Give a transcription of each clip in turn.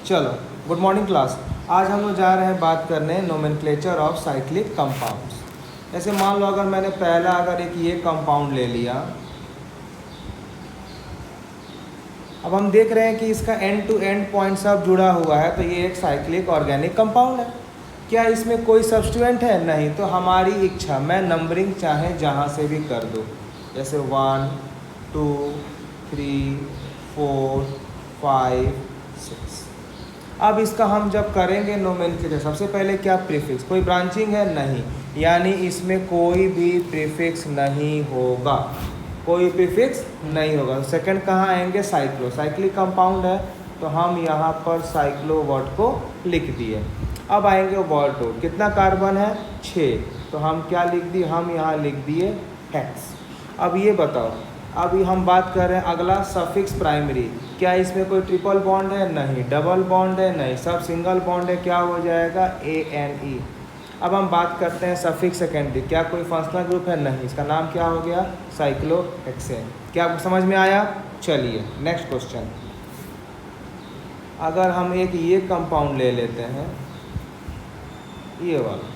चलो, good morning class. आज हम लोग जा रहे हैं बात करने नोमेनक्लेचर ऑफ साइक्लिक कंपाउंड्स। जैसे मान लो अगर मैंने पहला एक ये कंपाउंड ले लिया, अब हम देख रहे हैं कि इसका एंड टू एंड पॉइंट सब जुड़ा हुआ है, तो ये एक साइक्लिक ऑर्गेनिक कंपाउंड है। क्या इसमें कोई सब्स्टिट्यूएंट है? नहीं। तो हमारी इच्छा, मैं नंबरिंग चाहे जहाँ से भी कर दूँ, जैसे 1 2 3 4 5 6। अब इसका हम जब करेंगे नोमेनक्लेचर, सबसे पहले क्या प्रीफिक्स, कोई ब्रांचिंग है? नहीं, यानी इसमें कोई भी प्रीफिक्स नहीं होगा, कोई प्रीफिक्स नहीं होगा। सेकंड कहाँ आएंगे? साइक्लो, साइक्लिक कंपाउंड है तो हम यहाँ पर साइक्लो वर्ड को लिख दिए। अब आएंगे वर्ड टू, कितना कार्बन है? 6, तो हम क्या लिख दिए? हम यहाँ लिख दिए हेक्स। अब ये बताओ, अभी हम बात कर रहे हैं अगला सफिक्स प्राइमरी, क्या इसमें कोई ट्रिपल बॉन्ड है? नहीं। डबल बॉन्ड है? नहीं। सब सिंगल बॉन्ड है, क्या हो जाएगा? ANE। अब हम बात करते हैं सफिक्स सेकेंडरी, क्या कोई फंक्शनल ग्रुप है? नहीं। इसका नाम क्या हो गया? साइक्लोहेक्सेन। क्या आपको समझ में आया? चलिए नेक्स्ट क्वेश्चन। अगर हम एक ये कंपाउंड ले लेते हैं, ये वाला,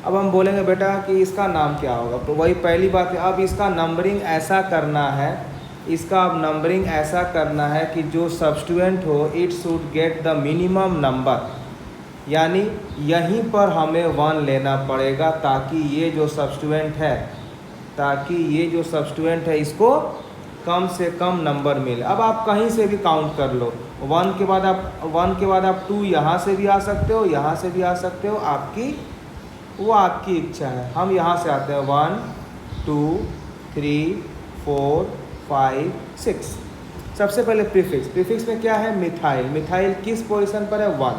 अब हम बोलेंगे बेटा कि इसका नाम क्या होगा, तो वही पहली बात है, अब इसका नंबरिंग ऐसा करना है, इसका अब नंबरिंग ऐसा करना है कि जो सब्स्टिट्यूएंट हो it should get the minimum number, यानी यहीं पर हमें 1 लेना पड़ेगा ताकि ये जो सब्स्टिट्यूएंट है इसको कम से कम नंबर मिले। अब आप कहीं से भी काउंट कर लो, 1 के बाद आप 2 यहाँ से भी आ सकते हो, यहाँ से भी आ सकते हो, आपकी इच्छा है। हम यहाँ से आते हैं 1 2 3 4 5 6। सबसे पहले प्रीफिक्स में क्या है? मिथाइल। मिथाइल किस पोजीशन पर है? 1,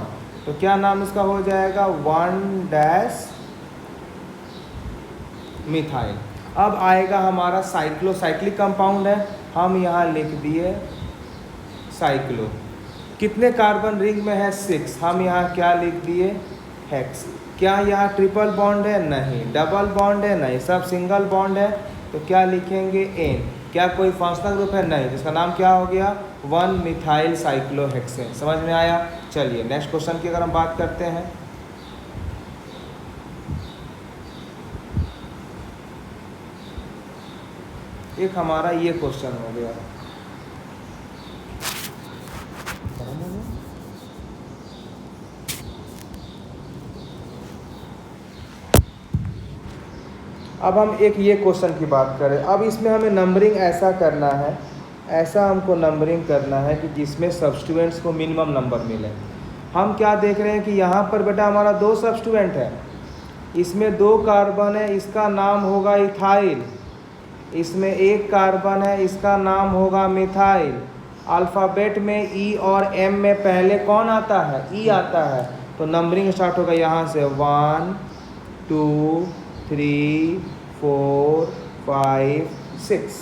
तो क्या नाम इसका हो जाएगा? 1- मिथाइल। अब आएगा हमारा साइक्लिक कंपाउंड है, हम यहाँ लिख दिए साइक्लो। कितने कार्बन रिंग में है? 6, हम यहाँ क्या लिख दिए? हेक्स। क्या यहाँ ट्रिपल बॉन्ड है? नहीं। डबल बॉन्ड है? नहीं। सब सिंगल बॉन्ड है, तो क्या लिखेंगे? N। क्या कोई फंक्शनल ग्रुप है? नहीं। जिसका नाम क्या हो गया? 1 मिथाइल साइक्लोहेक्सेन। समझ में आया? चलिए नेक्स्ट क्वेश्चन की अगर हम बात करते हैं, एक हमारा ये क्वेश्चन हो गया, अब हम एक ये क्वेश्चन की बात करें। अब इसमें हमें नंबरिंग ऐसा करना है, ऐसा हमको नंबरिंग करना है कि जिसमें सब्स्टिट्यूएंट्स को मिनिमम नंबर मिले। हम क्या देख रहे हैं कि यहाँ पर बेटा हमारा 2 सब्स्टिट्यूएंट है, इसमें 2 कार्बन है, इसका नाम होगा इथाइल। इसमें 1 कार्बन है, इसका नाम होगा मिथाइल। अल्फ़ाबेट में E और M में पहले कौन आता है? E आता है, तो नंबरिंग स्टार्ट होगा यहाँ से 1 2 3 4 5 6।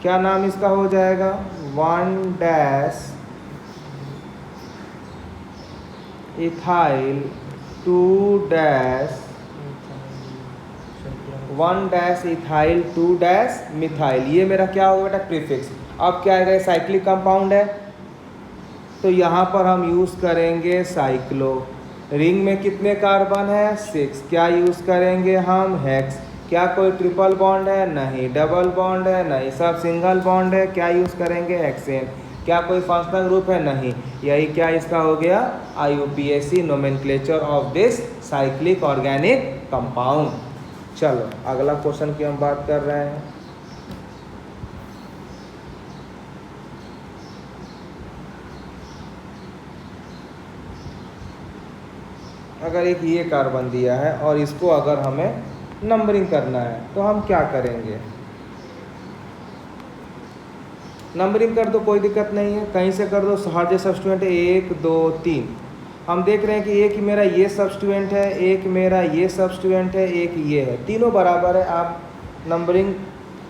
क्या नाम इसका हो जाएगा? 1- इथाइल 2- 1- इथाइल 2- मिथाइल। ये मेरा क्या होगा बेटा? प्रीफिक्स। अब क्या है? साइक्लिक कंपाउंड है, तो यहाँ पर हम यूज़ करेंगे साइक्लो। रिंग में कितने कार्बन है? 6, क्या यूज़ करेंगे हम? हेक्स। क्या कोई ट्रिपल बॉन्ड है? नहीं। डबल बॉन्ड है? नहीं। सब सिंगल बॉन्ड है, क्या यूज़ करेंगे? हेक्सेन। क्या कोई फंक्शनल ग्रुप है? नहीं। यही क्या इसका हो गया? IUPAC, nomenclature of this cyclic organic compound. चलो अगला क्वेश्चन की हम बात कर रहे हैं। अगर एक ये कार्बन दिया है और इसको अगर हमें नंबरिंग करना है तो हम क्या करेंगे? नंबरिंग कर दो, कोई दिक्कत नहीं है, कहीं से कर दो। हर जो सब्स्टिट्यूएंट है 1 2 3, हम देख रहे हैं कि एक मेरा ये सब्स्टिट्यूएंट है, एक मेरा ये सब्स्टिट्यूएंट है, एक ये है, तीनों बराबर है। आप नंबरिंग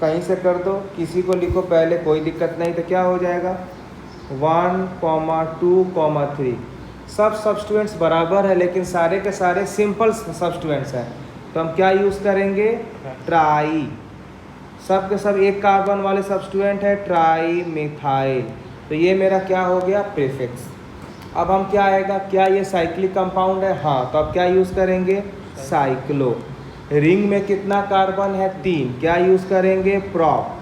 कहीं से कर दो, किसी को लिखो पहले, कोई दिक्कत नहीं। तो क्या हो जाएगा? 1, 2, 3। सब सब्स्टिट्यूएंट्स बराबर है, लेकिन सारे के सारे सिंपल सब्स्टिट्यूएंट्स हैं, तो हम क्या यूज़ करेंगे? ट्राई। सब के सब 1 कार्बन वाले सब्स्टिट्यूएंट है, ट्राई मिथाइल। तो ये मेरा क्या हो गया? प्रीफिक्स। अब हम क्या आएगा, क्या ये साइक्लिक कंपाउंड है? हाँ, तो अब क्या यूज़ करेंगे? साइक्लो। रिंग में कितना कार्बन है? 3, क्या यूज़ करेंगे? प्रॉप।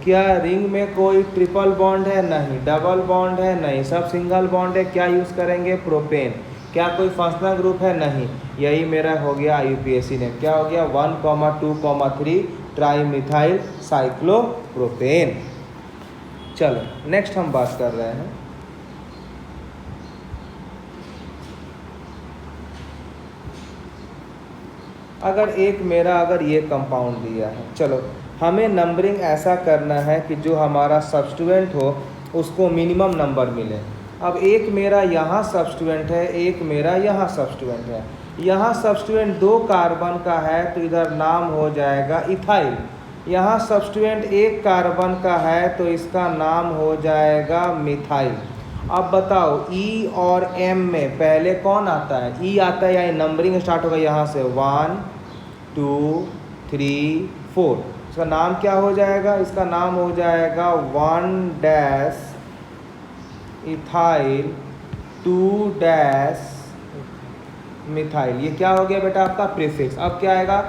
क्या रिंग में कोई ट्रिपल बॉन्ड है? नहीं। डबल बॉन्ड है? नहीं। सब सिंगल बॉन्ड है, क्या यूज़ करेंगे? प्रोपेन। क्या कोई फंक्शनल ग्रुप है? नहीं। यही मेरा हो गया IUPAC ने, क्या हो गया? 1,2,3 ट्राई मिथाइल साइक्लोप्रोपेन। चलो नेक्स्ट हम बात कर रहे हैं, अगर ये कंपाउंड दिया है, चलो हमें नंबरिंग ऐसा करना है कि जो हमारा सब्स्टिट्यूएंट हो उसको मिनिमम नंबर मिले। अब एक मेरा यहाँ सब्स्टिट्यूएंट है, एक मेरा यहाँ सब्स्टिट्यूएंट है। यहाँ सब्स्टिट्यूएंट 2 कार्बन का है तो इधर नाम हो जाएगा इथाइल। यहाँ सब्स्टिट्यूएंट 1 कार्बन का है तो इसका नाम हो जाएगा मिथाइल। अब बताओ E और M में पहले कौन आता है? E आता है, यानी नंबरिंग स्टार्ट होगा यहाँ से 1 2 3 4। इसका नाम क्या हो जाएगा? इसका नाम हो जाएगा 1 इथाइल 2 मिथाइल। ये क्या हो गया बेटा? आपका प्रीफिक्स। अब क्या आएगा?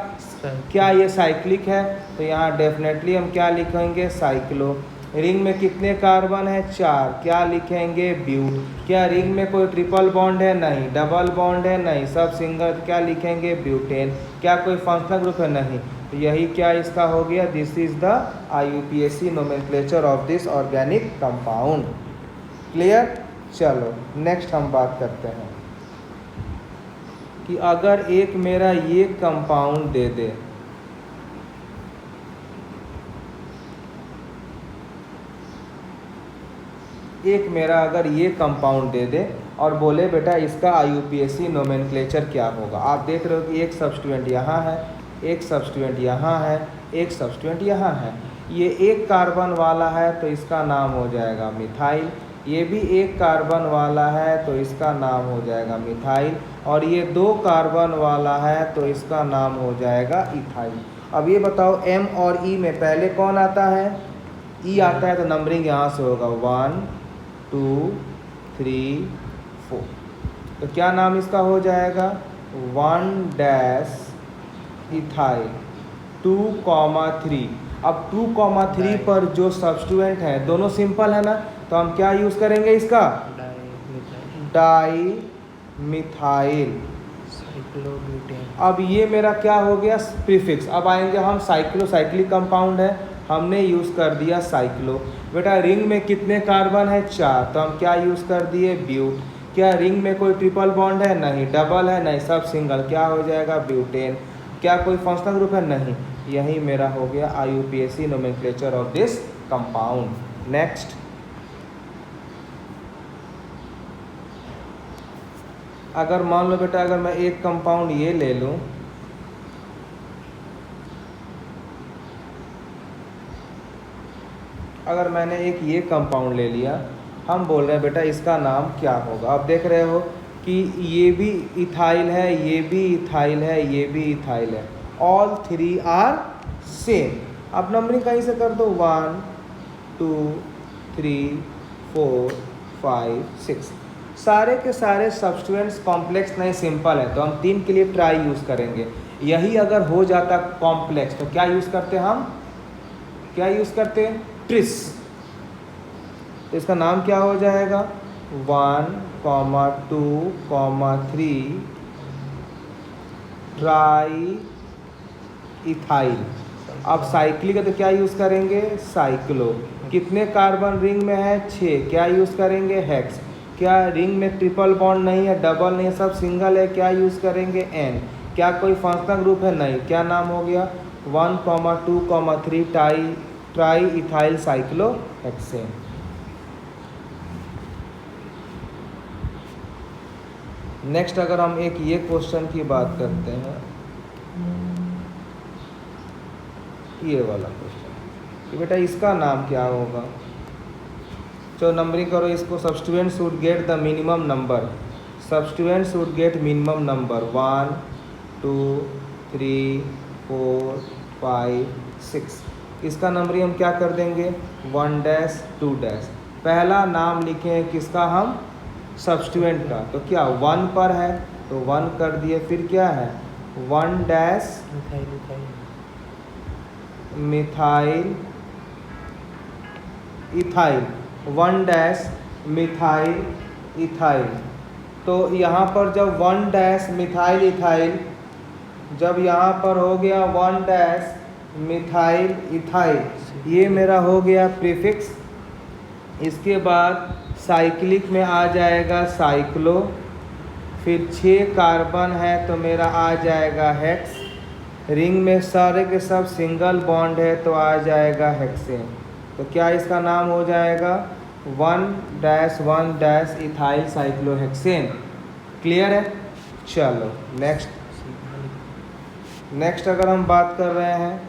क्या ये साइक्लिक है? तो यहाँ डेफिनेटली हम क्या लिखेंगे? साइक्लो। रिंग में कितने कार्बन है? 4, क्या लिखेंगे? ब्यूट। क्या रिंग में कोई ट्रिपल बॉन्ड है? नहीं। डबल बॉन्ड है? नहीं। सब सिंगल, क्या लिखेंगे? ब्यूटेन। क्या कोई फंक्शनल ग्रुप है? नहीं। तो यही क्या इसका हो गया? This is the IUPAC nomenclature of this organic compound. Clear? चलो नेक्स्ट हम बात करते हैं कि अगर एक मेरा ये कंपाउंड दे दे, एक मेरा अगर ये कंपाउंड दे दे और बोले बेटा इसका IUPAC नोमेनक्लेचर क्या होगा। आप देख रहे हो कि एक सब्स्टिट्यूएंट यहाँ है, एक सब्स्टिट्यूएंट यहाँ है, एक सब्स्टिट्यूएंट यहाँ है। ये 1 कार्बन वाला है तो इसका नाम हो जाएगा मिथाइल। ये भी 1 कार्बन वाला है तो इसका नाम हो जाएगा मिथाइल। और ये 2 कार्बन वाला है तो इसका नाम हो जाएगा इथाइल। अब ये बताओ M और E में पहले कौन आता है? E आता है तो नंबरिंग यहाँ से होगा 1 2 3 4। तो क्या नाम इसका हो जाएगा? 1 इथाइल 2,3। अब 2,3 पर जो सब्स्टिट्यूएंट है दोनों सिंपल है ना, तो हम क्या यूज़ करेंगे? इसका डाई मिथाइल साइक्लोब्यूटेन। अब ये मेरा क्या हो गया? प्रीफिक्स। अब आएंगे हम साइक्लिक कंपाउंड है, हमने यूज़ कर दिया साइक्लो। बेटा रिंग में कितने कार्बन है? 4, तो हम क्या यूज़ कर दिए? ब्यूट। क्या रिंग में कोई ट्रिपल बॉन्ड है? नहीं। डबल है? नहीं। सब सिंगल, क्या हो जाएगा? ब्यूटेन। क्या कोई फंक्शनल ग्रुप है? नहीं। यही मेरा हो गया IUPAC nomenclature of this compound. Next, अगर मान लो बेटा अगर मैं एक कंपाउंड ये ले लूँ, अगर मैंने एक ये कंपाउंड ले लिया, हम बोल रहे हैं बेटा इसका नाम क्या होगा। आप देख रहे हो कि ये भी इथाइल है, ये भी इथाइल है, ये भी इथाइल है। All 3 are same. अब नंबरिंग कहीं से कर दो 1 2 3 4 5 6। सारे के सारे सब्स्टिट्यूएंट्स कॉम्प्लेक्स नहीं, सिंपल है, तो हम 3 के लिए ट्राई यूज़ करेंगे। यही अगर हो जाता कॉम्प्लेक्स तो क्या यूज़ करते हम? क्या यूज़ करते? ट्रिस। तो इसका नाम क्या हो जाएगा? 1, 2, 3 ट्राई इथाइल। अब साइक्लिक है तो क्या यूज़ करेंगे? साइक्लो। कितने कार्बन रिंग में है? 6, क्या यूज़ करेंगे? हेक्स। क्या रिंग में ट्रिपल बॉन्ड नहीं है, डबल नहीं है, सब सिंगल है, क्या यूज़ करेंगे? N। क्या कोई फंक्शनल ग्रुप है? नहीं। क्या नाम हो गया? 1, 2, 3 ट्राई इथाइल साइक्लोहेक्सेन। नेक्स्ट अगर हम एक ये क्वेश्चन की बात करते हैं, ये वाला क्वेश्चन कि बेटा इसका नाम क्या होगा। तो नंबरिंग करो इसको। Substituent should get the minimum number. Substituent should get minimum number 1 2 3 4 5 6। इसका नंबरिंग हम क्या कर देंगे? 1 2। पहला नाम लिखे किसका? हम सब्स्टिट्यूएंट का, तो क्या 1 पर है तो 1 कर दिए, फिर क्या है 1 dash methyl ethyl, 1 dash methyl ethyl. तो यहाँ पर जब 1 डैश मिथाइल इथाइल, जब यहाँ पर हो गया 1 डैश मिथाइल इथाइल, ये मेरा हो गया प्रीफिक्स। इसके बाद साइक्लिक में आ जाएगा साइक्लो, फिर 6 कार्बन है तो मेरा आ जाएगा हेक्स, रिंग में सारे के सब सिंगल बॉन्ड है तो आ जाएगा हेक्सेन। तो क्या इसका नाम हो जाएगा 1 डैश इथाइल साइक्लोहेक्सेन। क्लियर है? चलो नेक्स्ट अगर हम बात कर रहे हैं,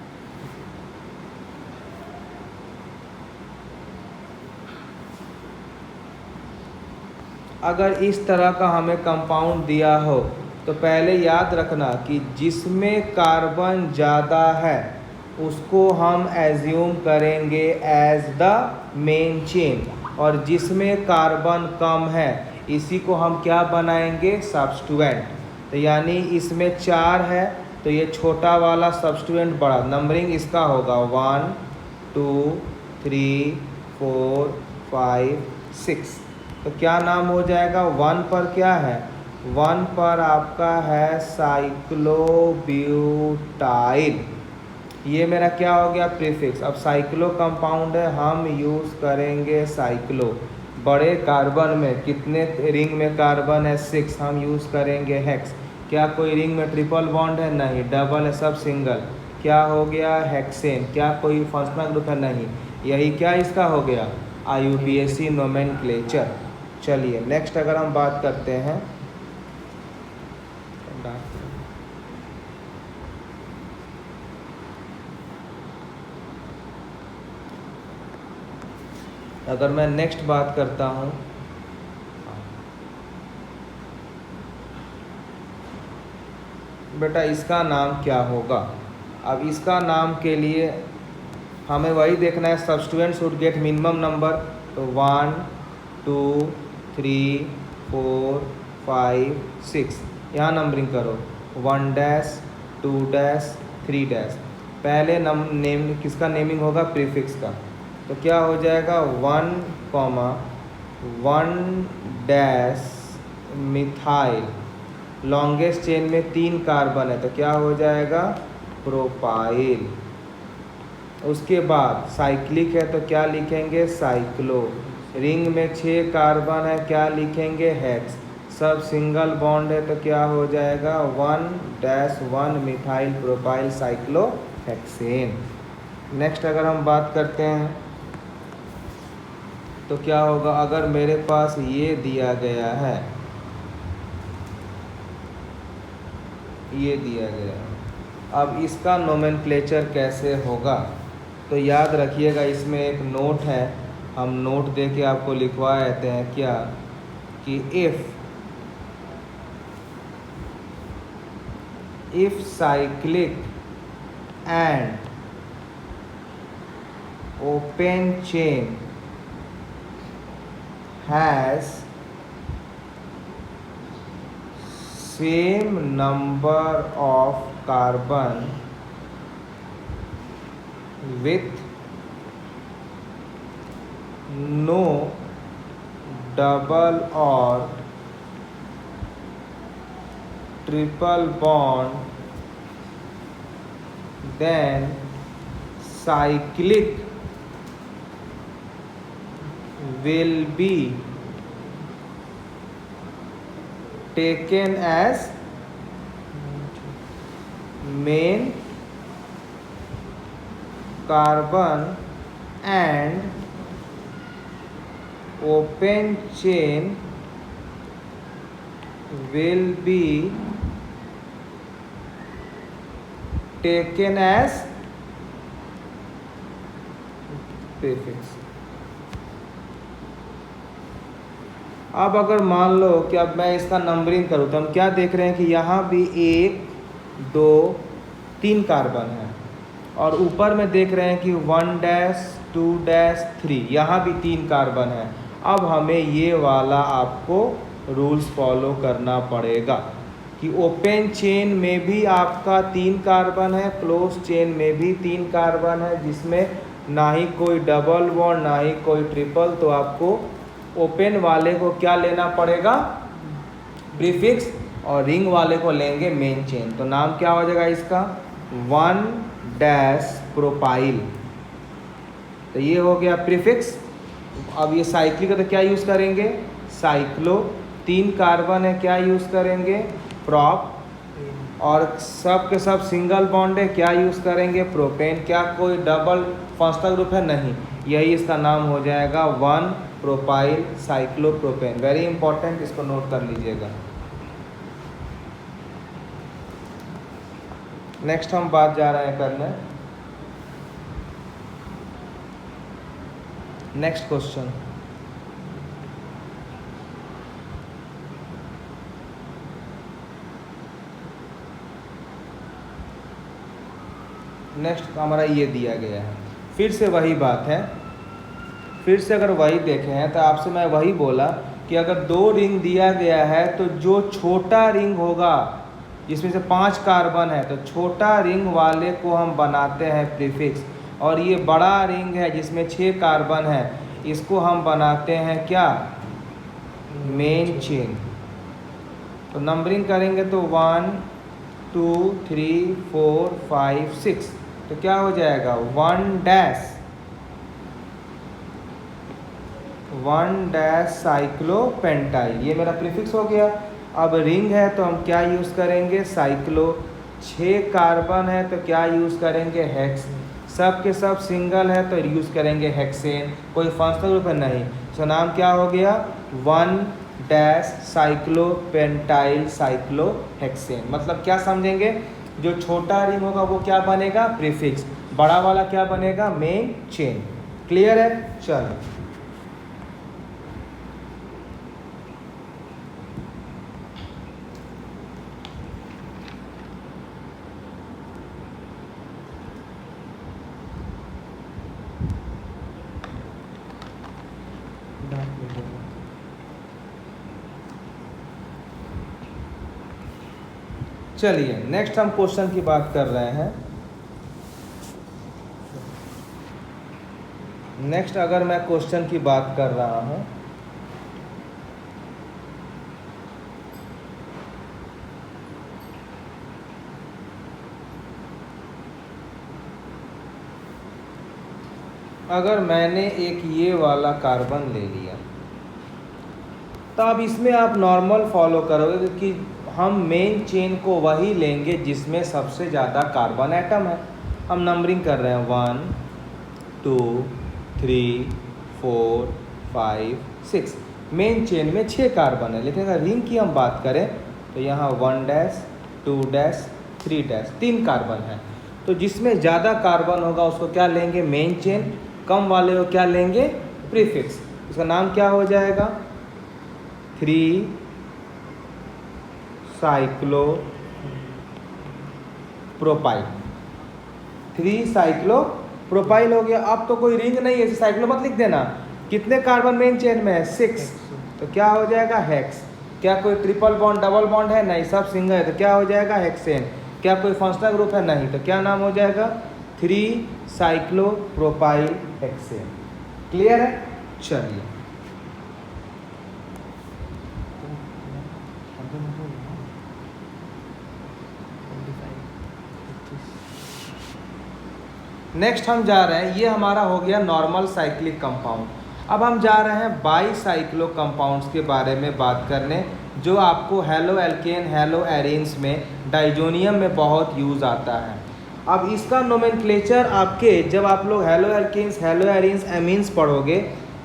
अगर इस तरह का हमें कंपाउंड दिया हो तो पहले याद रखना कि जिसमें कार्बन ज़्यादा है उसको हम एज्यूम करेंगे एज द मेन चेन, और जिसमें कार्बन कम है इसी को हम क्या बनाएंगे सब्स्टिट्यूएंट। तो यानी इसमें 4 है तो ये छोटा वाला सब्स्टिट्यूएंट बड़ा, नंबरिंग इसका होगा 1 2 3 4 5 6। तो क्या नाम हो जाएगा 1 पर क्या है, 1 पर आपका है साइक्लोब्यूटाइल, ये मेरा क्या हो गया प्रीफिक्स। अब साइक्लो कंपाउंड है, हम यूज़ करेंगे साइक्लो। बड़े कार्बन में कितने रिंग में कार्बन है 6, हम यूज़ करेंगे हेक्स। क्या कोई रिंग में ट्रिपल बॉन्ड है? नहीं, डबल है, सब सिंगल। क्या हो गया हेक्सेन। क्या कोई फंक्शनल ग्रुप है? नहीं। यही क्या इसका हो गया IUPAC नोमेनक्लेचर। चलिए नेक्स्ट अगर हम बात करते हैं, अगर मैं नेक्स्ट बात करता हूँ, बेटा इसका नाम क्या होगा। अब इसका नाम के लिए हमें वही देखना है, substituent should get minimum number. तो 1 2 3 4 5 6, यहाँ नंबरिंग करो 1 डैश 2 डैश 3 डैश। पहले नेम किसका नेमिंग होगा प्रीफिक्स का, तो क्या हो जाएगा 1 डैश मिथाइल, लॉन्गेस्ट चेन में 3 कार्बन है तो क्या हो जाएगा प्रोपाइल। उसके बाद साइक्लिक है तो क्या लिखेंगे साइक्लो, रिंग में 6 कार्बन है क्या लिखेंगे हेक्स, सब सिंगल बॉन्ड है तो क्या हो जाएगा 1-1 मिथाइल प्रोपाइल साइक्लोहेक्सेन। नेक्स्ट अगर हम बात करते हैं तो क्या होगा, अगर मेरे पास ये दिया गया है, ये दिया गया है, अब इसका नोमेनक्लेचर कैसे होगा, तो याद रखिएगा इसमें एक नोट है, हम नोट दे के आपको लिखवा देते हैं क्या कि if cyclic and open chain has same number of carbon with no double or triple bond, then cyclic will be taken as main carbon and open chain will be taken as prefix। अब अगर मान लो कि अब मैं इसका numbering करूँ तो हम क्या देख रहे हैं कि यहाँ भी 1 2 3 कार्बन है, और ऊपर में देख रहे हैं कि 1 डैश 2 डैश 3, यहाँ भी 3 कार्बन है, अब हमें ये वाला आपको रूल्स फॉलो करना पड़ेगा कि ओपन चेन में भी आपका 3 कार्बन है, क्लोज चेन में भी 3 कार्बन है, जिसमें ना ही कोई डबल बॉन्ड ना ही कोई ट्रिपल। तो आपको ओपन वाले को क्या लेना पड़ेगा, प्रीफिक्स, और रिंग वाले को लेंगे मेन चेन। तो नाम क्या हो जाएगा इसका, 1 प्रोपाइल। तो ये हो गया प्रीफिक्स। अब ये साइक्लिक है तो क्या यूज़ करेंगे, साइक्लो। 3 कार्बन है, क्या यूज़ करेंगे, प्रॉप। और सब के सब सिंगल बॉन्ड है, क्या यूज़ करेंगे, प्रोपेन। क्या कोई डबल फंक्शनल ग्रुप है, नहीं। यही इसका नाम हो जाएगा 1 प्रोपाइल साइक्लोप्रोपेन। वेरी इंपॉर्टेंट, इसको नोट कर लीजिएगा। नेक्स्ट हम बात जा रहे हैं करने, नेक्स्ट क्वेश्चन। नेक्स्ट हमारा ये दिया गया है, फिर से वही बात है। फिर से अगर वही देखें हैं तो आपसे मैं वही बोला कि अगर 2 रिंग दिया गया है तो जो छोटा रिंग होगा जिसमें से 5 कार्बन है तो छोटा रिंग वाले को हम बनाते हैं प्रीफिक्स, और ये बड़ा रिंग है जिसमें 6 कार्बन है इसको हम बनाते हैं क्या, मेन चेन। तो नंबरिंग करेंगे तो 1 2 3 4 5 6, तो क्या हो जाएगा 1 साइक्लोपेंटाइल, ये मेरा प्रीफिक्स हो गया। अब रिंग है तो हम क्या यूज़ करेंगे, साइक्लो। 6 कार्बन है तो क्या यूज़ करेंगे, हेक्स। सब के सब सिंगल है तो यूज़ करेंगे हेक्सेन। कोई फंक्शनल ग्रुप है, नहीं। तो नाम क्या हो गया, 1 साइक्लोपेंटाइल साइक्लोहेक्सेन। मतलब क्या समझेंगे, जो छोटा रिंग होगा वो क्या बनेगा, प्रीफिक्स। बड़ा वाला क्या बनेगा, मेन चेन। क्लियर है, चलो। चलिए नेक्स्ट हम क्वेश्चन की बात कर रहे हैं। नेक्स्ट अगर मैं क्वेश्चन की बात कर रहा हूं, अगर मैंने एक ये वाला कार्बन ले लिया तो अब इसमें आप नॉर्मल फॉलो करोगे क्योंकि हम मेन चेन को वही लेंगे जिसमें सबसे ज़्यादा कार्बन एटम है। हम नंबरिंग कर रहे हैं 1 2 3 4 5 6। मेन चेन में 6 कार्बन है, लेकिन अगर रिंग की हम बात करें तो यहाँ 1 2 3 3 कार्बन है। तो जिसमें ज़्यादा कार्बन होगा उसको क्या लेंगे, मेन चेन। कम वाले को क्या लेंगे, प्रीफिक्स। उसका नाम क्या हो जाएगा, 3 साइक्लोप्रोपाइल। 3 साइक्लोप्रोपाइल हो गया। अब तो कोई रिंग नहीं है, साइक्लो मत लिख देना। कितने कार्बन मेन चेन में है, 6। तो क्या हो जाएगा, हेक्स। क्या कोई ट्रिपल बॉन्ड डबल बॉन्ड है, नहीं, सब सिंगल है। तो क्या हो जाएगा, हेक्सेन। क्या कोई फंक्शनल ग्रुप है, नहीं। तो क्या नाम हो जाएगा, 3 साइक्लोप्रोपाइल हेक्सेन। क्लियर है, चलिए। नेक्स्ट हम जा रहे हैं, ये हमारा हो गया नॉर्मल साइक्लिक कंपाउंड। अब हम जा रहे हैं बाईसाइक्लो कंपाउंड्स के बारे में बात करने, जो आपको हेलो एल्केन हेलो एरेन्स में डाइजोनियम में बहुत यूज़ आता है। अब इसका नोमेनक्लेचर आपके जब आप लोग haloalkanes haloarenes amines पढ़ोगे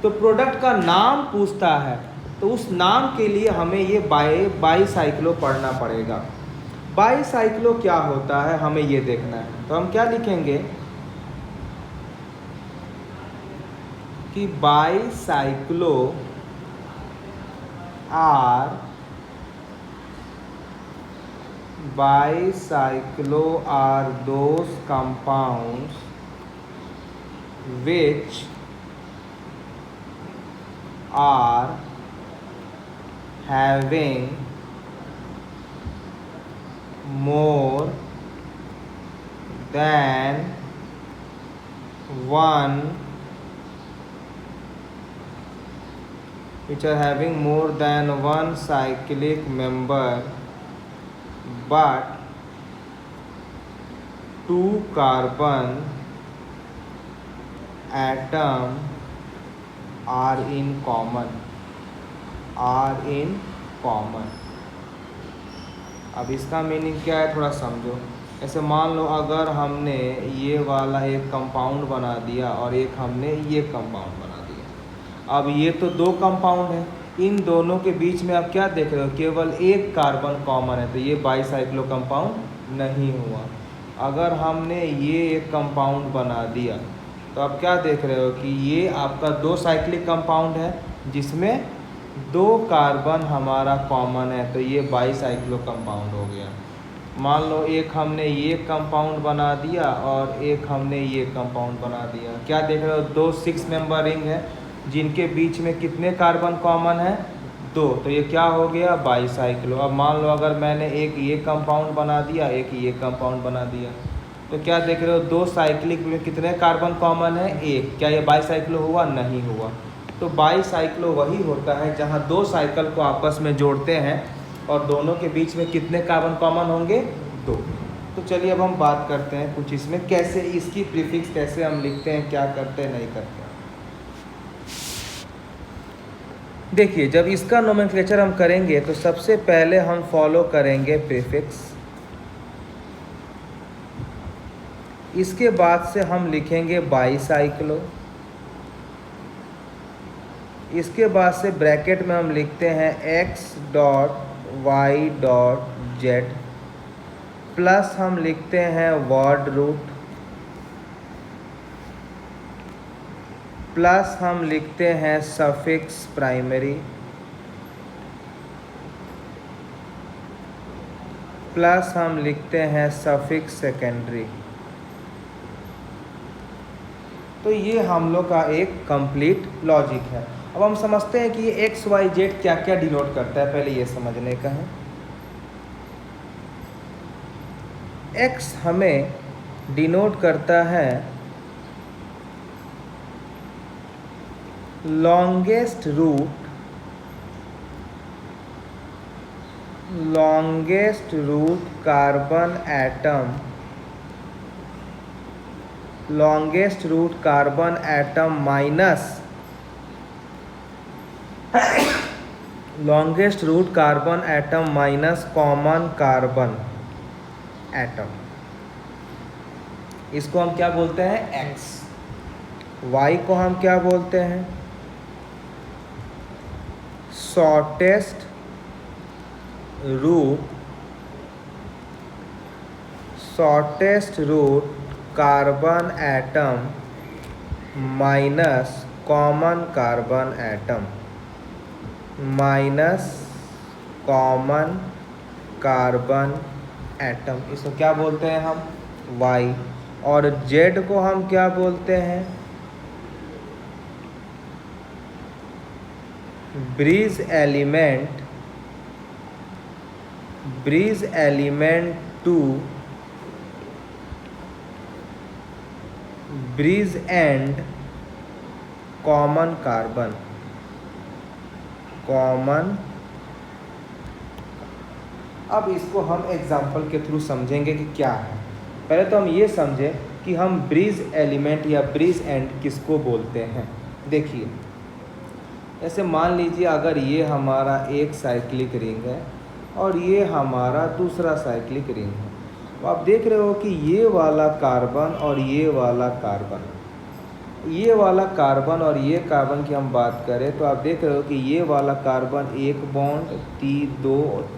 तो प्रोडक्ट का नाम पूछता है, तो उस नाम के लिए हमें ये बाईसाइक्लो पढ़ना पड़ेगा। बाईसाइक्लो क्या होता है हमें ये देखना है। तो हम क्या लिखेंगे कि bicyclo are those compounds which are having more than one cyclic member but 2 carbon atom are in common. अब इसका मीनिंग क्या है थोड़ा समझो। ऐसे मान लो अगर हमने ये वाला एक कंपाउंड बना दिया और एक हमने ये कंपाउंड बना दिया। अब ये तो 2 कंपाउंड है, इन दोनों के बीच में आप क्या देख रहे हो, केवल एक कार्बन कॉमन है, तो ये बाईसाइक्लो कंपाउंड नहीं हुआ। अगर हमने ये एक कंपाउंड बना दिया तो आप क्या देख रहे हो कि ये आपका 2 साइक्लिक कंपाउंड है जिसमें 2 कार्बन हमारा कॉमन है, तो ये बाईसाइक्लो कंपाउंड हो गया। मान लो एक हमने ये कंपाउंड बना दिया और एक हमने ये कंपाउंड बना दिया। क्या देख रहे हो, 2 6 मेंबर रिंग है जिनके बीच में कितने कार्बन कॉमन है, 2, तो ये क्या हो गया, बाईसाइक्लो। अब मान लो अगर मैंने एक ये कंपाउंड बना दिया, एक ये कंपाउंड बना दिया, तो क्या देख रहे हो 2 साइक्लिक में कितने कार्बन कॉमन है, 1। क्या ये बाईसाइक्लो हुआ, नहीं हुआ। तो बाईसाइक्लो वही होता है जहाँ 2 साइकिल को आपस में जोड़ते हैं और दोनों के बीच में कितने कार्बन कॉमन होंगे, 2। तो चलिए अब हम बात करते हैं कुछ इसमें कैसे इसकी प्रीफिक्स कैसे हम लिखते हैं, क्या करते हैं, नहीं करते हैं। देखिए जब इसका नोमेनक्लेचर हम करेंगे तो सबसे पहले हम फॉलो करेंगे प्रीफिक्स, इसके बाद से हम लिखेंगे बाईसाइक्लो, इसके बाद से ब्रैकेट में हम लिखते हैं x.y.z प्लस हम लिखते हैं वर्ड रूट प्लस हम लिखते हैं सफिक्स प्राइमरी प्लस हम लिखते हैं सफिक्स सेकेंडरी। तो ये हम लोग का एक कंप्लीट लॉजिक है। अब हम समझते हैं कि ये एक्स वाई जेड क्या क्या डिनोट करता है, पहले ये समझने का है। एक्स हमें डिनोट करता है longest route carbon atom minus longest route carbon atom minus common carbon atom. इसको हम क्या बोलते हैं, एक्स। वाई को हम क्या बोलते हैं, shortest route carbon atom minus common carbon atom, इसको क्या बोलते हैं हम, वाई। और जेड को हम क्या बोलते हैं, ब्रिज एंड कॉमन कार्बन। अब इसको हम एग्जाम्पल के थ्रू समझेंगे कि क्या है। पहले तो हम ये समझें कि हम ब्रिज एलिमेंट या ब्रिज एंड किसको बोलते हैं। देखिए ऐसे मान लीजिए अगर ये हमारा एक साइक्लिक रिंग है और ये हमारा दूसरा साइक्लिक रिंग है, तो आप देख रहे हो कि ये वाला कार्बन और ये वाला कार्बन और ये कार्बन की हम बात करें तो आप देख रहे हो कि ये वाला कार्बन एक बॉन्ड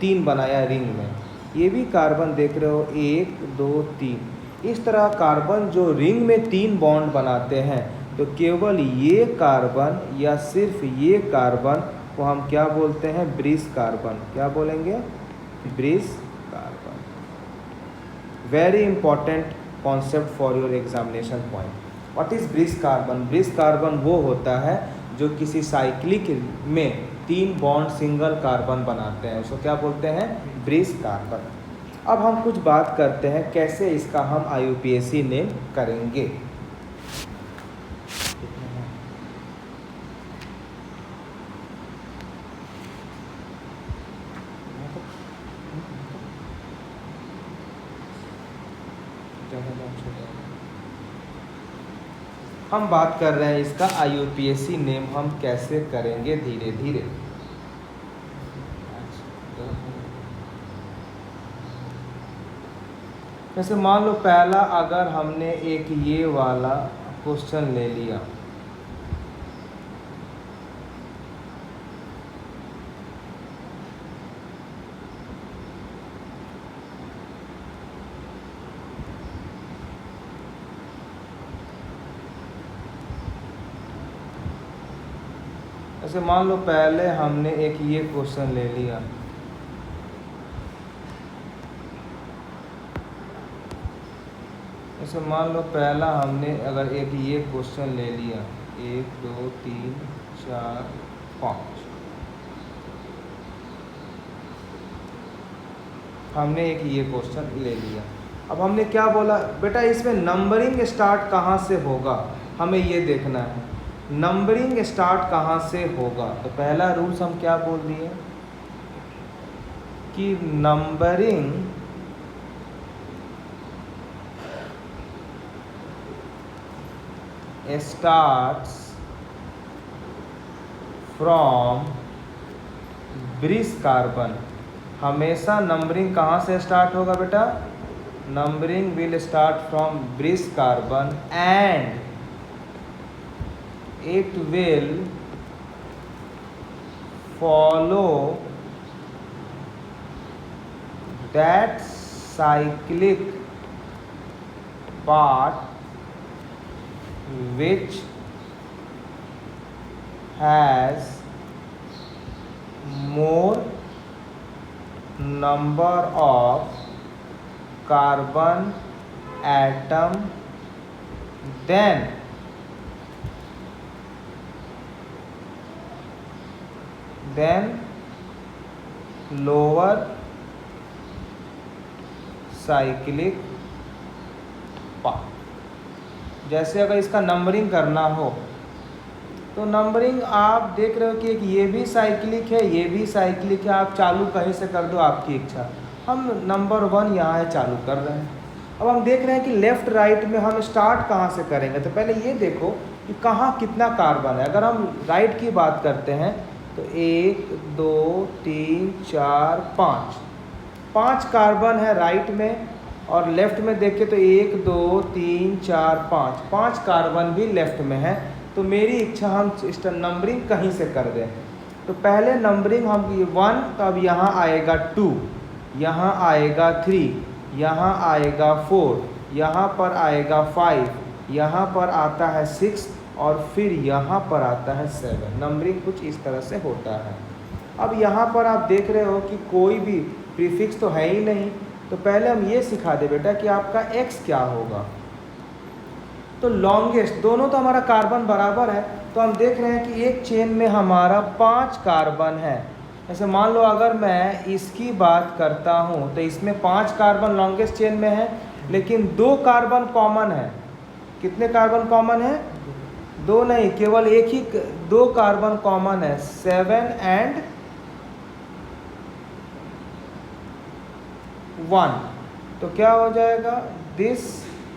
3 बनाया रिंग में, ये भी कार्बन देख रहे हो 1 2 3। इस तरह कार्बन जो रिंग में 3 बॉन्ड बनाते हैं, तो केवल ये कार्बन या सिर्फ ये कार्बन को हम क्या बोलते हैं, ब्रिज कार्बन। क्या बोलेंगे, bridge carbon. Very important concept for your examination point. What is bridge carbon? Bridge carbon वो होता है जो किसी साइक्लिक में 3 बॉन्ड सिंगल कार्बन बनाते हैं, उसको क्या बोलते हैं? Bridge carbon. अब हम कुछ बात करते हैं कैसे इसका हम IUPAC नेम करेंगे। हम बात कर रहे हैं इसका IUPAC नेम हम कैसे करेंगे धीरे धीरे। जैसे मान लो पहला अगर हमने एक ये वाला क्वेश्चन ले लिया, जैसे मान लो पहले हमने एक ये क्वेश्चन ले लिया, जैसे मान लो पहला हमने अगर एक ये क्वेश्चन ले लिया 1 2 3 4 5, हमने एक ये क्वेश्चन ले लिया। अब हमने क्या बोला बेटा, इसमें नंबरिंग स्टार्ट कहाँ से होगा, हमें ये देखना है नंबरिंग स्टार्ट कहाँ से होगा। तो पहला रूल्स हम क्या बोल दिए कि numbering starts from bridge carbon. हमेशा नंबरिंग कहाँ से स्टार्ट होगा बेटा? Numbering will start from bridge carbon and it will follow that cyclic part which has more number of carbon atom than lower cyclic part। जैसे अगर इसका numbering करना हो तो नंबरिंग आप देख रहे हो कि एक ये भी साइक्लिक है, ये भी साइक्लिक है, आप चालू कहीं से कर दो, आपकी इच्छा। हम नंबर 1 यहाँ है चालू कर रहे हैं। अब हम देख रहे हैं कि लेफ़्ट राइट में हम स्टार्ट कहाँ से करेंगे। तो पहले ये देखो कि कहाँ कितना कार्बन है। अगर हम राइट की बात करते हैं तो 1 2 3 4 5 कार्बन है राइट में, और लेफ़्ट में देखें तो 1 2 3 4 5 कार्बन भी लेफ़्ट में है। तो मेरी इच्छा हम इस नंबरिंग कहीं से कर दें। तो पहले नंबरिंग हम 1, तो अब यहाँ आएगा 2, यहाँ आएगा 3, यहाँ आएगा 4, यहाँ पर आएगा 5, यहाँ पर आता है 6 और फिर यहाँ पर आता है 7। नंबरिंग कुछ इस तरह से होता है। अब यहाँ पर आप देख रहे हो कि कोई भी प्रीफिक्स तो है ही नहीं, तो पहले हम ये सिखा दे बेटा कि आपका x क्या होगा। तो लॉन्गेस्ट, दोनों तो हमारा कार्बन बराबर है, तो हम देख रहे हैं कि एक चेन में हमारा 5 कार्बन है। जैसे मान लो अगर मैं इसकी बात करता हूँ तो इसमें 5 कार्बन लॉन्गेस्ट चेन में है, लेकिन 2 कार्बन कॉमन है। कितने कार्बन कॉमन है? 2 नहीं, केवल एक ही 2 कार्बन कॉमन है, 7 and 1। तो क्या हो जाएगा? दिस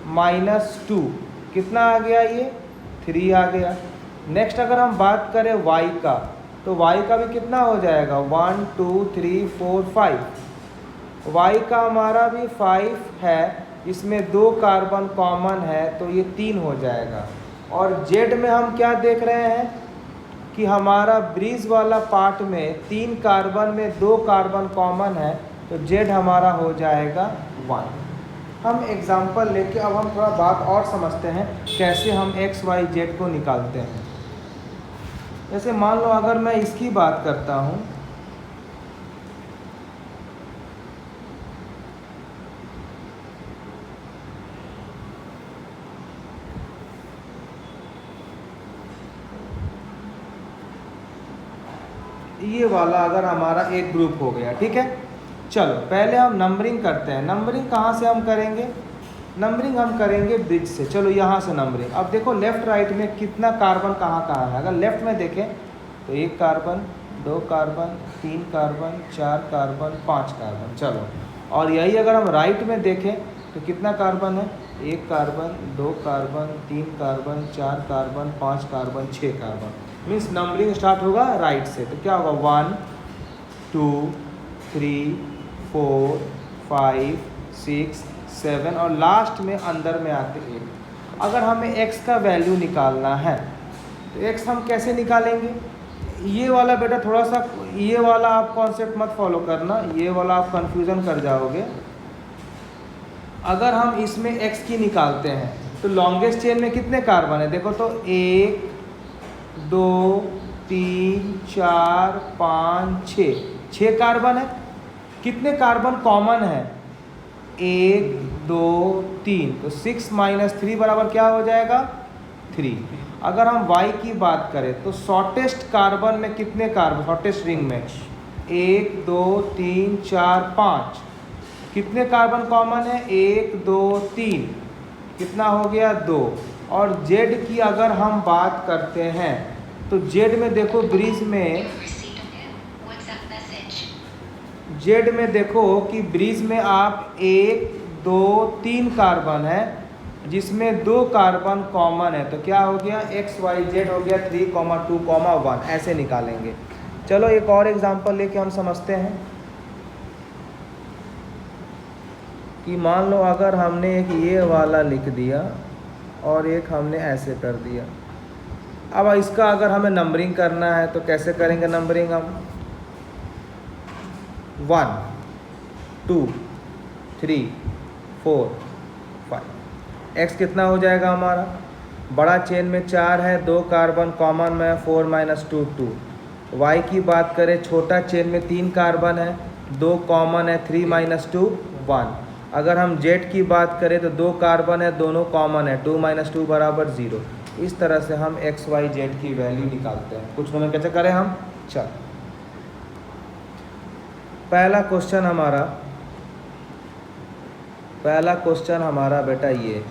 -2 कितना आ गया? ये 3 आ गया। नेक्स्ट अगर हम बात करें y का, तो y का भी कितना हो जाएगा? 1 2 3 4 5। y का हमारा भी 5 है, इसमें 2 कार्बन कॉमन है, तो ये 3 हो जाएगा। और z में हम क्या देख रहे हैं कि हमारा ब्रिज वाला पार्ट में 3 कार्बन में 2 कार्बन कॉमन है, तो z हमारा हो जाएगा 1। हम एग्जाम्पल लेके अब हम थोड़ा बात और समझते हैं कैसे हम x y z को निकालते हैं। जैसे मान लो अगर मैं इसकी बात करता हूँ, ये वाला अगर हमारा एक ग्रुप हो गया, ठीक है। चलो पहले हम नंबरिंग करते हैं। नंबरिंग कहाँ से हम करेंगे? नंबरिंग हम करेंगे ब्रिज से। चलो यहाँ से नंबरिंग। अब देखो लेफ़्ट राइट में कितना कार्बन कहाँ कहाँ है। अगर लेफ़्ट में देखें तो 1 carbon, 2 carbon, 3 carbon, 4 carbon, 5 carbon. चलो, और यही अगर हम राइट में देखें तो कितना कार्बन है? 1 carbon, 2 carbon, 3 carbon, 4 carbon, 5 carbon, 6 carbon. Means numbering start होगा राइट से। तो क्या होगा? 1 2 3 4 5 6 7 और लास्ट में अंदर में आते 8। अगर हमें x का वैल्यू निकालना है तो x हम कैसे निकालेंगे? ये वाला बेटा थोड़ा सा, ये वाला आप कॉन्सेप्ट मत फॉलो करना, ये वाला आप कंफ्यूजन कर जाओगे। अगर हम इसमें x की निकालते हैं तो लॉन्गेस्ट चेन में कितने कार्बन है? देखो तो 1 2 3 4 5 6 कार्बन है। कितने कार्बन कॉमन है? 1 2 3। तो 6 - 3 बराबर क्या हो जाएगा? 3। अगर हम y की बात करें तो शॉर्टेस्ट कार्बन में कितने कार्बन? शॉर्टेस्ट रिंग में 1 2 3 4 5। कितने कार्बन कॉमन है? 1 2 3। कितना हो गया? 2। और Z की अगर हम बात करते हैं तो Z में देखो ब्रिज में, Z में देखो कि ब्रिज में आप 1 2 3 कार्बन है जिसमें 2 कार्बन कॉमन है। तो क्या हो गया? XYZ हो गया 3, 2, 1 ऐसे निकालेंगे। चलो एक और एग्जांपल लेके हम समझते हैं कि मान लो अगर हमने एक ये वाला लिख दिया और एक हमने ऐसे कर दिया। अब इसका अगर हमें नंबरिंग करना है तो कैसे करेंगे नंबरिंग हम? 1 2 3 4 5। x कितना हो जाएगा हमारा? बड़ा चेन में 4 है, 2 कार्बन कॉमन में 4 - 2 2। y की बात करें छोटा चेन में 3 कार्बन है, 2 कॉमन है, 3 - 2 1। अगर हम z की बात करें तो 2 कार्बन है, दोनों कॉमन है, 2 - 2 बराबर 0। इस तरह से हम XYZ की वैल्यू निकालते हैं। कुछ में कैसे करें हम? चल पहला क्वेश्चन हमारा बेटा ये,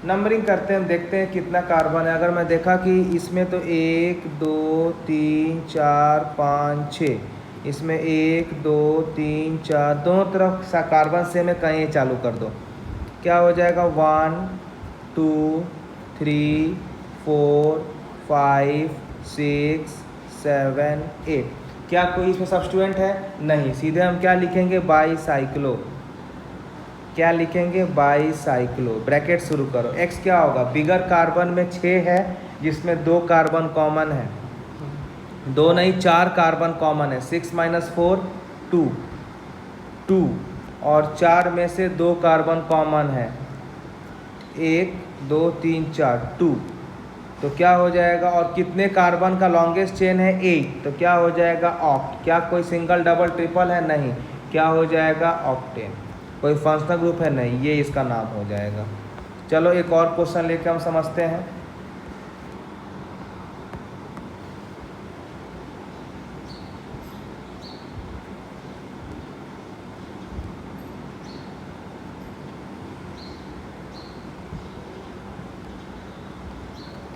नंबरिंग करते हैं, देखते हैं कितना कार्बन है। अगर मैं देखा कि इसमें तो 1 2 3 4 5 6, इसमें 1 2 3 4 दोनों तरफ कार्बन से में कहीं चालू कर दो। क्या हो जाएगा? 1 2 3 4 5 6 7 8। क्या कोई इसमें सब्स्टिट्यूएंट है? नहीं। सीधे हम क्या लिखेंगे? बाईसाइक्लो। क्या लिखेंगे? बाईसाइक्लो। ब्रैकेट शुरू करो। x क्या होगा? बिगर कार्बन में 6 है जिसमें 2 कार्बन कॉमन है, 2 नहीं 4 कार्बन कॉमन है। 6 - 4 2 2 और 4 में से 2 कार्बन कॉमन है, 1 2 3 4 2। तो क्या हो जाएगा? और कितने कार्बन का लॉन्गेस्ट चेन है? 8। तो क्या हो जाएगा? ऑक्ट। क्या कोई सिंगल डबल ट्रिपल है? नहीं। क्या हो जाएगा? ऑक्टेन। कोई फंक्शनल ग्रुप है? नहीं। ये इसका नाम हो जाएगा। चलो एक और क्वेश्चन लेके हम समझते हैं।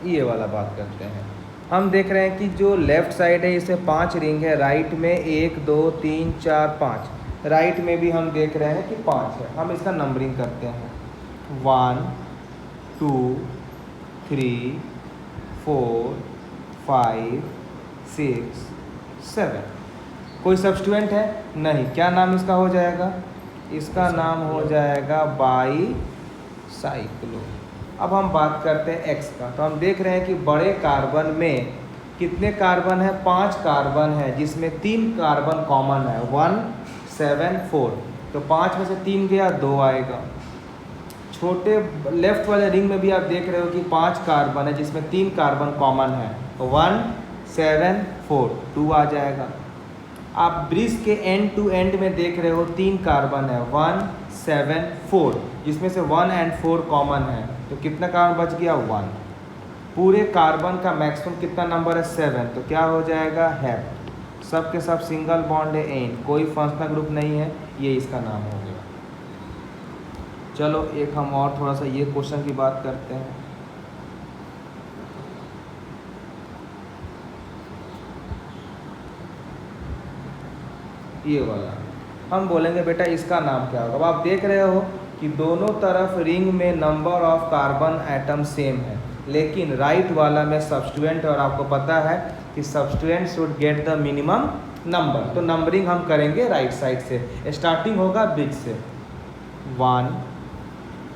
ये वाला बात करते हैं। हम देख रहे हैं कि जो लेफ़्ट साइड है इसे 5 रिंग है, राइट में 1 2 3 4 5, राइट में भी हम देख रहे हैं कि 5 है। हम इसका नंबरिंग करते हैं 1 2 3 4 5 6 7। कोई सब्स्टिट्यूएंट है? नहीं। क्या नाम इसका हो जाएगा? इसका नाम हो जाएगा बाईसाइक्लो। अब हम बात करते हैं x का। तो हम देख रहे हैं कि बड़े कार्बन में कितने कार्बन है? 5 कार्बन है जिसमें 3 कार्बन कॉमन है, 1 7 4। तो 5 में से 3 गया, 2 आएगा। छोटे लेफ्ट वाले रिंग में भी आप देख रहे हो कि 5 कार्बन है जिसमें 3 कार्बन कॉमन है, 1 7 4 2 आ जाएगा। आप ब्रिज के एंड टू एंड में देख रहे हो 3 कार्बन है, 1 7 4 जिसमें से 1 और 4 कॉमन है। तो कितना कार्बन बच गया? 1। पूरे कार्बन का मैक्सिमम कितना नंबर है 7, तो क्या हो जाएगा हेप्ट। सब के सब सिंगल बॉन्ड है एन, कोई फंक्शनल ग्रुप नहीं है, ये इसका नाम हो गया। चलो एक हम और थोड़ा सा ये क्वेश्चन की बात करते हैं। ये वाला हम बोलेंगे बेटा इसका नाम क्या होगा। अब आप देख रहे हो कि दोनों तरफ रिंग में number of carbon atom same है, लेकिन राइट वाला में सब्स्टिट्यूएंट, और आपको पता है कि substituent should get the minimum number. तो नंबरिंग हम करेंगे राइट साइड से, स्टार्टिंग होगा बिग से 1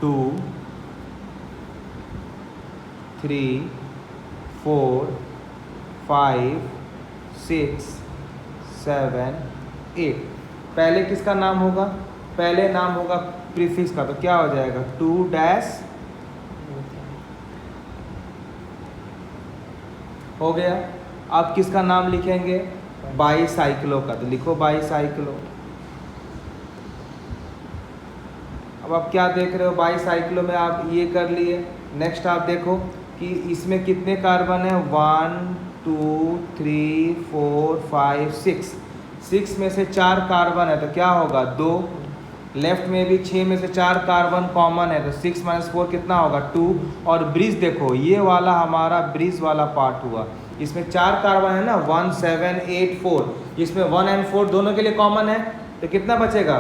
2 3 4 5 6 7 8। पहले किसका नाम होगा, पहले नाम होगा प्रीफिक्स का, तो क्या हो जाएगा 2 डैश हो गया। अब किसका नाम लिखेंगे बाईसाइक्लो का, तो लिखो बाईसाइक्लो। अब आप क्या देख रहे हो, बाईसाइक्लो में आप ये कर लिए। नेक्स्ट आप देखो कि इसमें कितने कार्बन है 1 2 3 4 5 6। 6 में से 4 कार्बन है, तो क्या होगा 2। लेफ्ट में भी 6 में से 4 कार्बन कॉमन है, तो 6 - 4 कितना होगा 2। और ब्रिज देखो, ये वाला हमारा ब्रिज वाला पार्ट हुआ, इसमें 4 कार्बन है ना 1 7 8 4, इसमें 1 और 4 दोनों के लिए कॉमन है, तो कितना बचेगा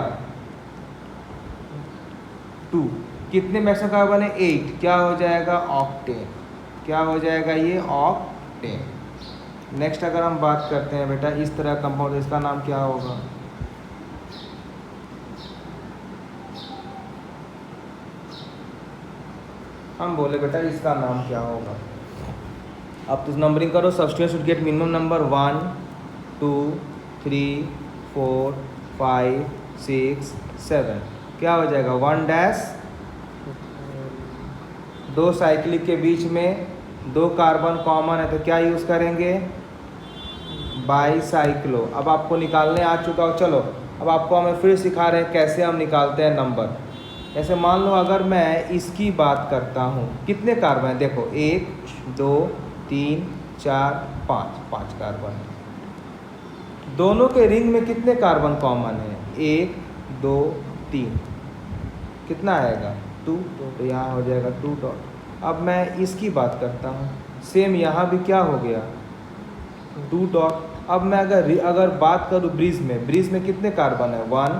2। कितने मैक्सिमम कार्बन है 8, क्या हो जाएगा ऑक्टेन। क्या हो जाएगा ये ऑक्टेन। नेक्स्ट अगर हम बात करते हैं बेटा इस तरह कंपाउंड, इसका नाम क्या होगा, हम बोले बेटा इसका नाम क्या होगा। अब तो नंबरिंग करो, substituent should get minimum number 1 2 3 4 5 6 7। क्या हो जाएगा 1 डैश। 2 साइक्लिक के बीच में 2 कार्बन कॉमन है, तो क्या यूज़ करेंगे बाईसाइक्लो। अब आपको निकालने आ चुका हो, चलो अब आपको हमें फिर सिखा रहे हैं कैसे हम निकालते हैं नंबर। ऐसे मान लो अगर मैं इसकी बात करता हूँ, कितने कार्बन है देखो 1 2 3 4 5, 5 कार्बन है। दोनों के रिंग में कितने कार्बन कॉमन है 1 2 3, कितना आएगा 2, तो यहाँ हो जाएगा 2 डॉट। अब मैं इसकी बात करता हूँ, सेम यहाँ भी क्या हो गया 2 डॉट। अब मैं अगर बात करूँ ब्रिज में कितने कार्बन है 1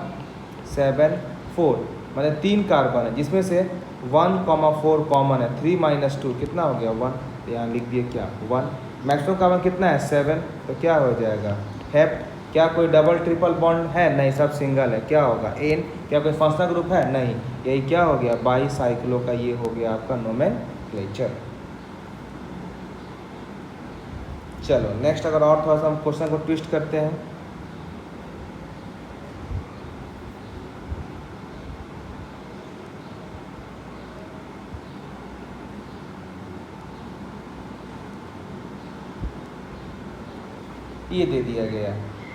7 4, मतलब 3 कार्बन है, जिसमें से 1, 4 कॉमन है। 3 - 2 कितना हो गया 1, तो यहाँ लिख दिए क्या 1। मैक्सिमम कार्बन कितना है 7, तो क्या हो जाएगा हेप्ट। क्या कोई डबल ट्रिपल बॉन्ड है, नहीं, सब सिंगल है, क्या होगा एन। क्या कोई फंक्शनल ग्रुप है, नहीं, यही क्या हो गया बाईसाइक्लो का ये हो गया आपका नोमेनक्लेचर। चलो नेक्स्ट अगर और थोड़ा सा हम क्वेश्चन को ट्विस्ट करते हैं। ये दे दिया गया।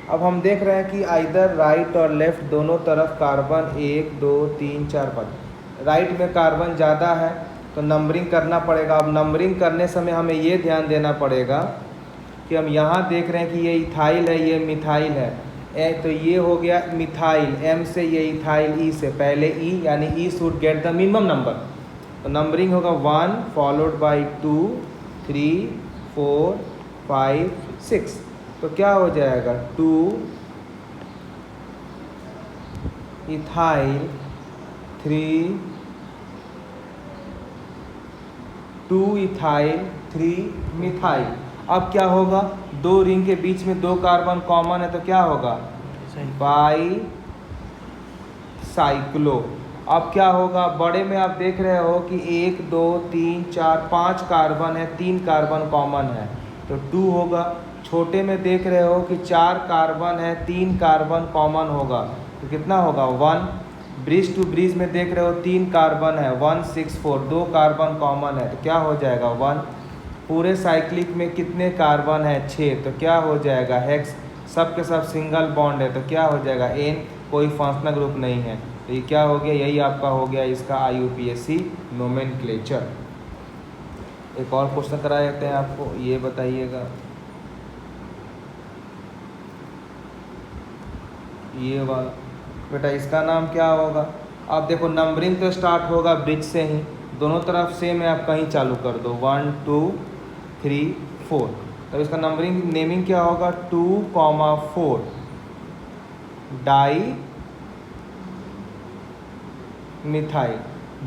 अब हम देख रहे हैं कि आइदर राइट और लेफ्ट दोनों तरफ कार्बन 1 2 3 4 5। राइट में कार्बन ज़्यादा है तो नंबरिंग करना पड़ेगा। अब नंबरिंग करने समय हमें ये ध्यान देना पड़ेगा कि हम यहाँ देख रहे हैं कि ये इथाइल है, ये मिथाइल है, तो ये हो गया मिथाइल, एम से ये इथाइल, ई से पहले ई, यानी E should get the minimum number. तो नंबरिंग होगा 1 फॉलोड बाई 2 3 4 5 6, तो क्या हो जाएगा 2 इथाइल 2 इथाइल 3 मिथाइल। अब क्या होगा, 2 रिंग के बीच में 2 कार्बन कॉमन है, तो क्या होगा बाई साइक्लो। अब क्या होगा, बड़े में आप देख रहे हो कि 1 2 3 4 5 कार्बन है, 3 कार्बन कॉमन है, तो 2 होगा। छोटे में देख रहे हो कि 4 कार्बन है, 3 कार्बन कॉमन होगा, तो कितना होगा 1। ब्रिज टू ब्रिज में देख रहे हो 3 कार्बन है, 1 6 4, 2 कार्बन कॉमन है, तो क्या हो जाएगा 1। पूरे साइक्लिक में कितने कार्बन है 6, तो क्या हो जाएगा हेक्स। सब के सब सिंगल बॉन्ड है, तो क्या हो जाएगा एन, कोई फंक्शनल ग्रुप नहीं है, तो ये क्या हो गया, यही आपका हो गया इसका IUPAC नोमेनक्लेचर। एक और क्वेश्चन करा देते हैं आपको, ये बताइएगा। ये वाला बेटा इसका नाम क्या होगा? अब देखो नंबरिंग तो स्टार्ट होगा ब्रिज से ही, दोनों तरफ से मैं आप कहीं चालू कर दो 1 2 3 4, तो इसका नंबरिंग नेमिंग क्या होगा? 2,4 डाई मिथाइल।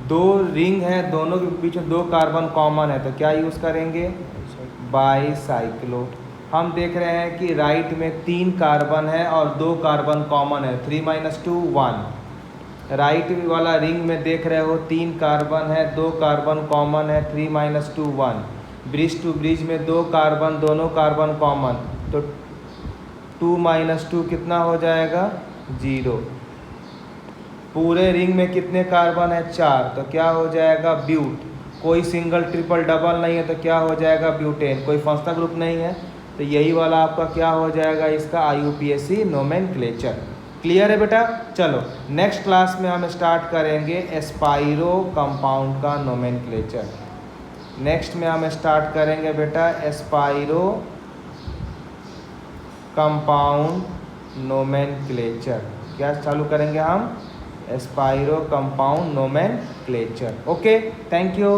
दो रिंग है, दोनों के बीच में 2 कार्बन कॉमन है, तो क्या यूज़ करेंगे? बाईसाइक्लो। हम देख रहे हैं कि राइट में 3 कार्बन है और 2 कार्बन कॉमन है, 3 - 2 1। राइट वाला रिंग में देख रहे हो 3 कार्बन है, 2 कार्बन कॉमन है, 3 - 2 1। ब्रिज टू ब्रिज में 2 कार्बन, दोनों कार्बन कॉमन, तो 2 - 2 कितना हो जाएगा? 0। पूरे रिंग में कितने कार्बन है? 4, तो क्या हो जाएगा? ब्यूट। कोई सिंगल ट्रिपल डबल नहीं है, तो क्या हो जाएगा? ब्यूटेन। कोई फंक्शनल ग्रुप नहीं है, तो यही वाला आपका क्या हो जाएगा? इसका IUPAC नोमेनक्लेचर। क्लियर है बेटा? चलो नेक्स्ट क्लास में हम स्टार्ट करेंगे एस्पाइरो कंपाउंड का नोमेनक्लेचर। नेक्स्ट में हम स्टार्ट करेंगे बेटा एस्पाइरो कंपाउंड नोमेनक्लेचर। क्या चालू करेंगे हम? Spiro compound nomenclature. Okay, thank you.